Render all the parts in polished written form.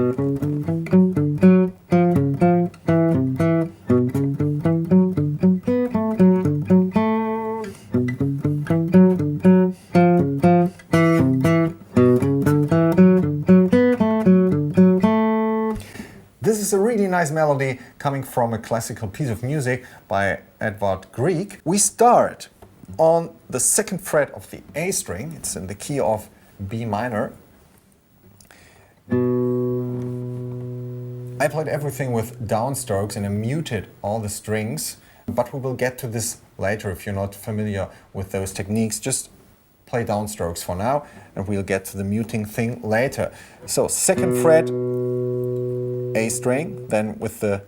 This is a really nice melody coming from a classical piece of music by Edvard Grieg. We start on the second fret of the A string. It's in the key of B minor. I played everything with downstrokes and I muted all the strings, but we will get to this later. If you're not familiar with those techniques, just play downstrokes for now and we'll get to the muting thing later. So second fret, A string, then with the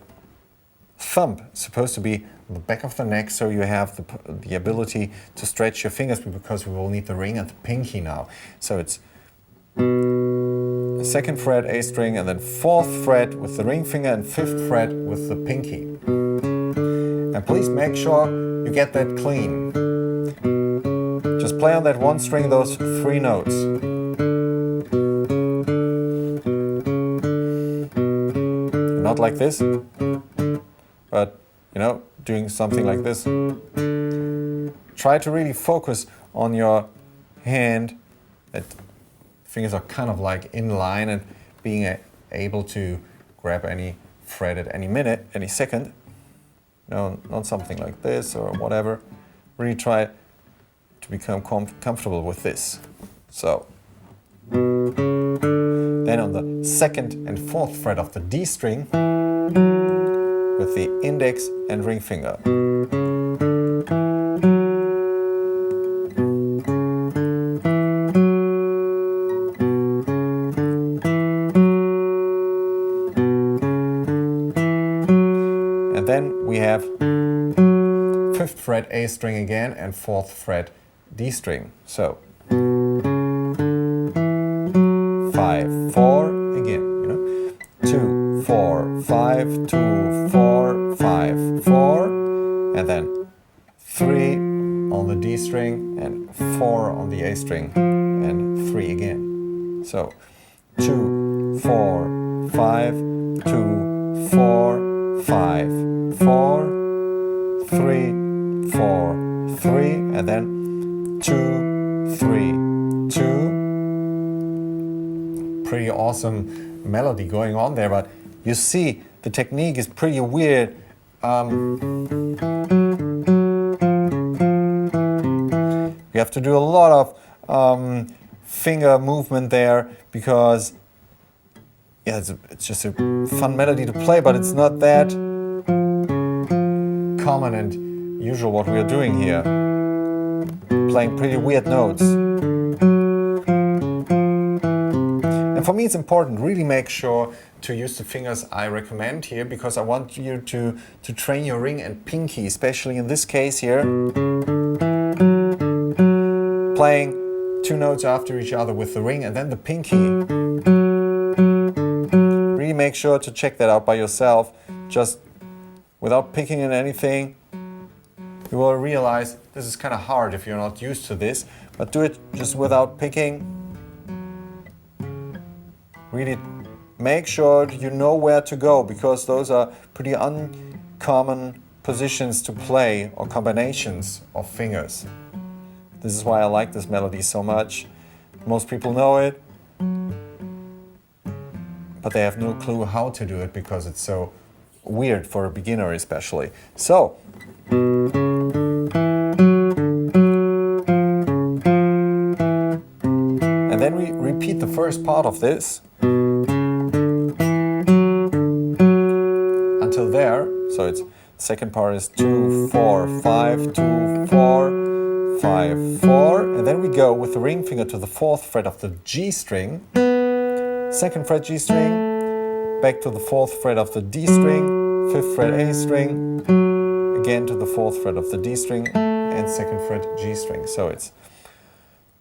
thumb supposed to be on the back of the neck, so you have the ability to stretch your fingers, because we will need the ring and the pinky now. So it's second fret A string and then fourth fret with the ring finger and fifth fret with the pinky. And please make sure you get that clean. Just play on that one string those three notes. Not like this, but doing something like this. Try to really focus on your hand, that fingers are kind of like in line and being able to grab any fret at any minute, any second. No, not something like this or whatever. Really try to become comfortable with this. So then on the second and fourth fret of the D string with the index and ring finger. And then we have fifth fret A string again and fourth fret D string. So 5, 4 again, 2, 4, 5, 2, 4, 5, 4, and then 3 on the D string and 4 on the A string and 3 again. So 2, 4, 5, 2, 4, 5, 4, 3, 4, 3, and then 2, 3, 2. Pretty awesome melody going on there, but you see the technique is pretty weird. You have to do a lot of finger movement there, because it's just a fun melody to play, but it's not that common and usual what we are doing here. Playing pretty weird notes. And for me it's important, really make sure to use the fingers I recommend here, because I want you to train your ring and pinky, especially in this case here. Playing 2 notes after each other with the ring and then the pinky. Really make sure to check that out by yourself, just without picking in anything. You will realize this is kind of hard if you're not used to this, but do it just without picking. Really make sure you know where to go, because those are pretty uncommon positions to play or combinations of fingers. This is why I like this melody so much. Most people know it, but they have no clue how to do it, because it's so weird for a beginner especially. So, and then we repeat the first part of this until there. So it's second part is 2, 4, 5, 2, 4, 5, 4, and then we go with the ring finger to the fourth fret of the G string, second fret G string, back to the fourth fret of the D string, fifth fret A string, again to the fourth fret of the D string, and second fret G string. So it's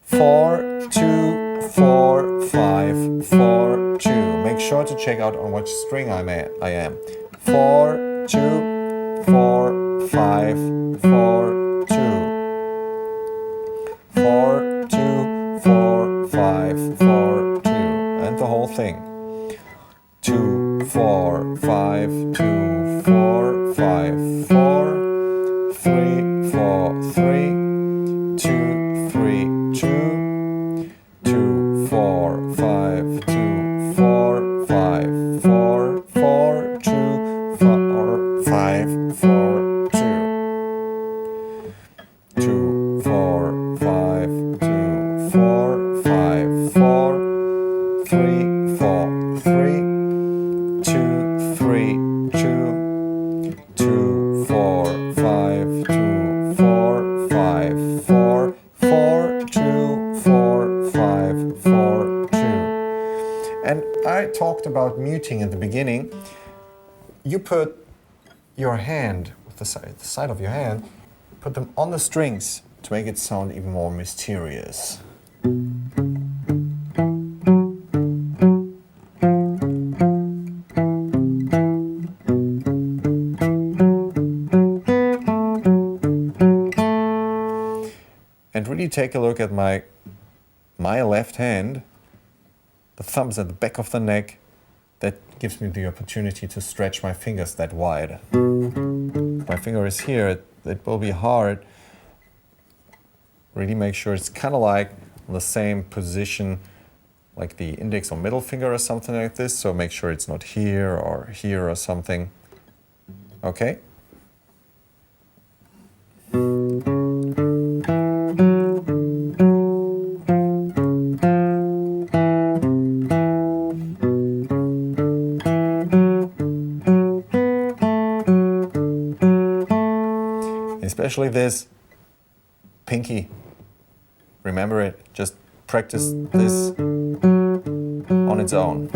4, 2, 4, 5, 4, 2. Make sure to check out on which string I am. 4, 2, 4, 5, 4, 2. 4, 2, 4, 5, 4, 2. And the whole thing. 4, 5, 2, 4, 5, 4, 3, 4, 3, 2, 3, 2, 2, 4, 5, 2, 4, 5, 4, 4, 2, 4, 5, 4, 2, 2, 4, 5, 2, 4, 5, 4, 3, 4, 3, 2, 3, 2, 2, 4, 5, 2, 4, 5, 4, 4, 2, 4, 5, 4, 2. And I talked about muting at the beginning. You put your hand, with the side of your hand, put them on the strings to make it sound even more mysterious. And really take a look at my left hand. The thumb's at the back of the neck. That gives me the opportunity to stretch my fingers that wide. If my finger is here, it will be hard. Really make sure it's kind of like on the same position like the index or middle finger or something like this. So make sure it's not here or something. Okay? Especially this pinky. Remember it, just practice this on its own.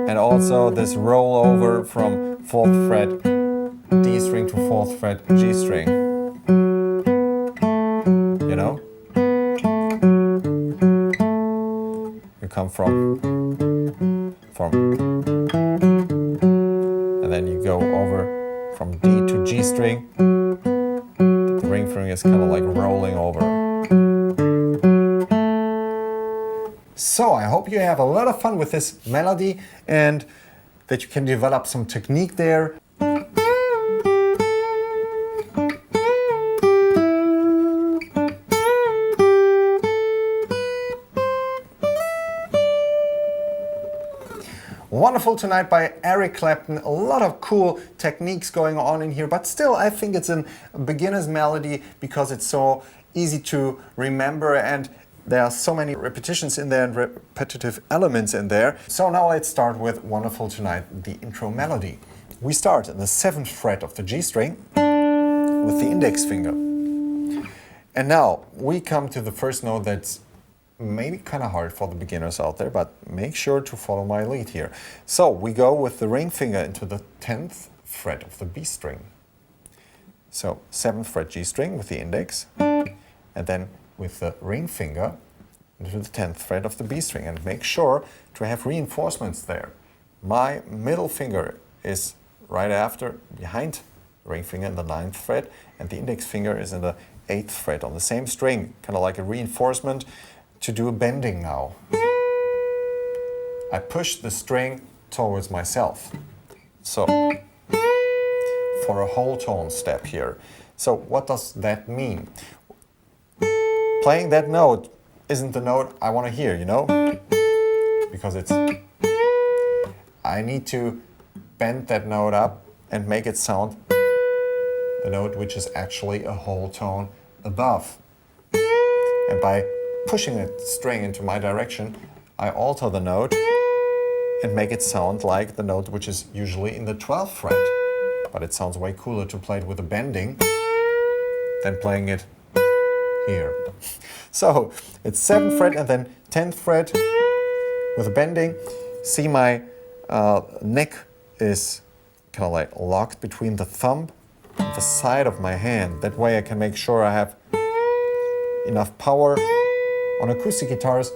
And also this roll over from 4th fret D string to 4th fret G string. You know? You come from, and then you go over from D to G string. The ring finger is kind of like rolling over. So I hope you have a lot of fun with this melody and that you can develop some technique there. Wonderful Tonight by Eric Clapton. A lot of cool techniques going on in here, but still I think it's a beginner's melody because it's so easy to remember and there are so many repetitions in there and repetitive elements in there. So now let's start with Wonderful Tonight, the intro melody. We start in the 7th fret of the G string with the index finger. And now we come to the first note that's maybe kind of hard for the beginners out there, but make sure to follow my lead here. So we go with the ring finger into the 10th fret of the B string. So 7th fret G string with the index, and then with the ring finger into the 10th fret of the B string. And make sure to have reinforcements there. My middle finger is right after, behind the ring finger in the 9th fret, and the index finger is in the 8th fret on the same string, kind of like a reinforcement to do a bending now. I push the string towards myself. So, for a whole tone step here. So what does that mean? Playing that note isn't the note I want to hear, you know? Because I need to bend that note up and make it sound the note which is actually a whole tone above. And by pushing a string into my direction, I alter the note and make it sound like the note which is usually in the 12th fret. But it sounds way cooler to play it with a bending than playing it here. So it's 7th fret and then 10th fret with a bending. See, my neck is kind of like locked between the thumb and the side of my hand. That way I can make sure I have enough power. On acoustic guitars,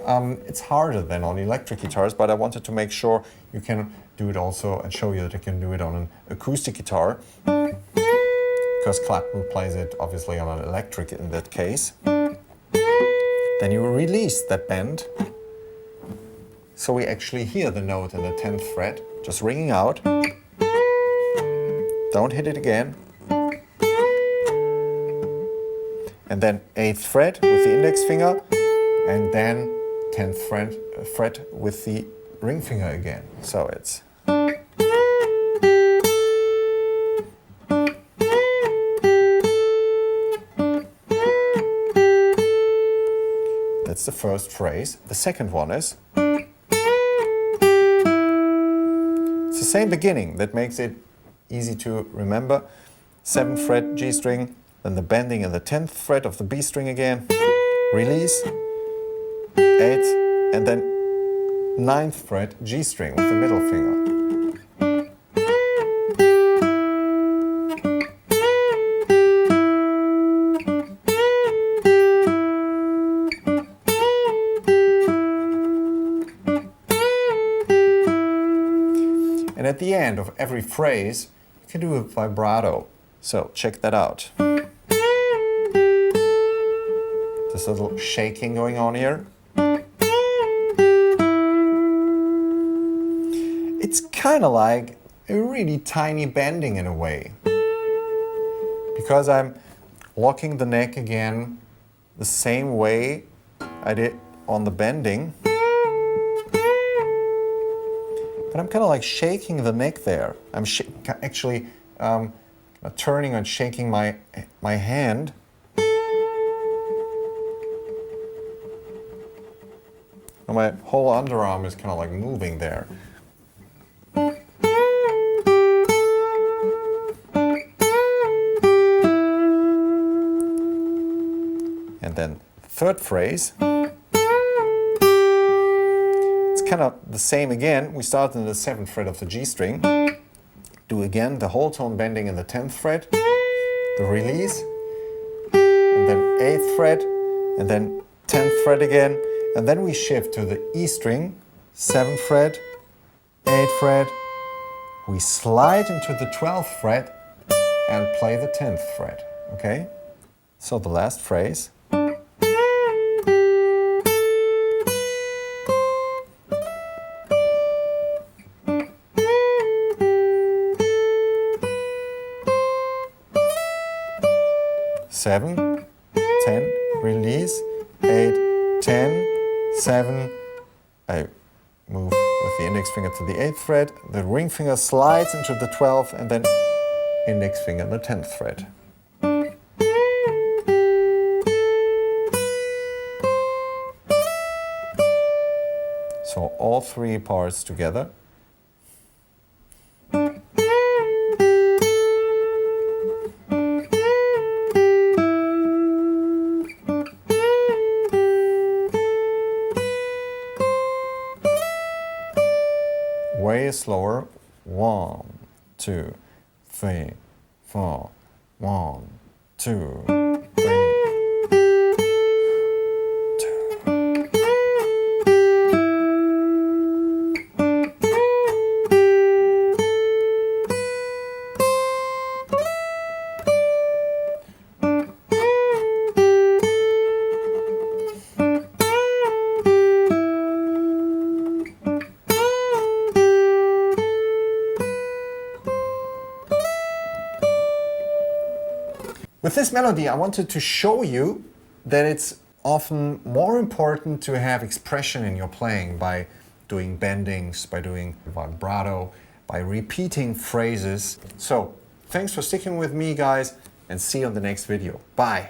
it's harder than on electric guitars, but I wanted to make sure you can do it also and show you that you can do it on an acoustic guitar, because Clapton plays it obviously on an electric in that case. Then you release that bend, so we actually hear the note in the 10th fret, just ringing out. Don't hit it again. And then 8th fret with the index finger, and then 10th fret with the ring finger again. So it's... That's the first phrase. The second one is... It's the same beginning that makes it easy to remember. 7th fret G string, then the bending in the 10th fret of the B string again, release, 8th, and then 9th fret G string with the middle finger. And at the end of every phrase, you can do a vibrato. So check that out. This little shaking going on here. It's kind of like a really tiny bending in a way. Because I'm locking the neck again the same way I did on the bending. But I'm kind of like shaking the neck there. I'm actually turning and shaking my hand. And my whole underarm is kind of like moving there. And then third phrase. Kind of the same again. We start in the 7th fret of the G string. Do again the whole tone bending in the 10th fret, the release, and then 8th fret, and then 10th fret again, and then we shift to the E string, 7th fret, 8th fret. We slide into the 12th fret and play the 10th fret. Okay? So the last phrase. Seven, 10, release, 8, 10, 7. I move with the index finger to the 8th fret, the ring finger slides into the 12th, and then index finger in the 10th fret. So all three parts together. Way slower. 1, 2, 3, 4. 1, 2, 3. 2. With this melody, I wanted to show you that it's often more important to have expression in your playing by doing bendings, by doing vibrato, by repeating phrases. So, thanks for sticking with me, guys, and see you on the next video. Bye!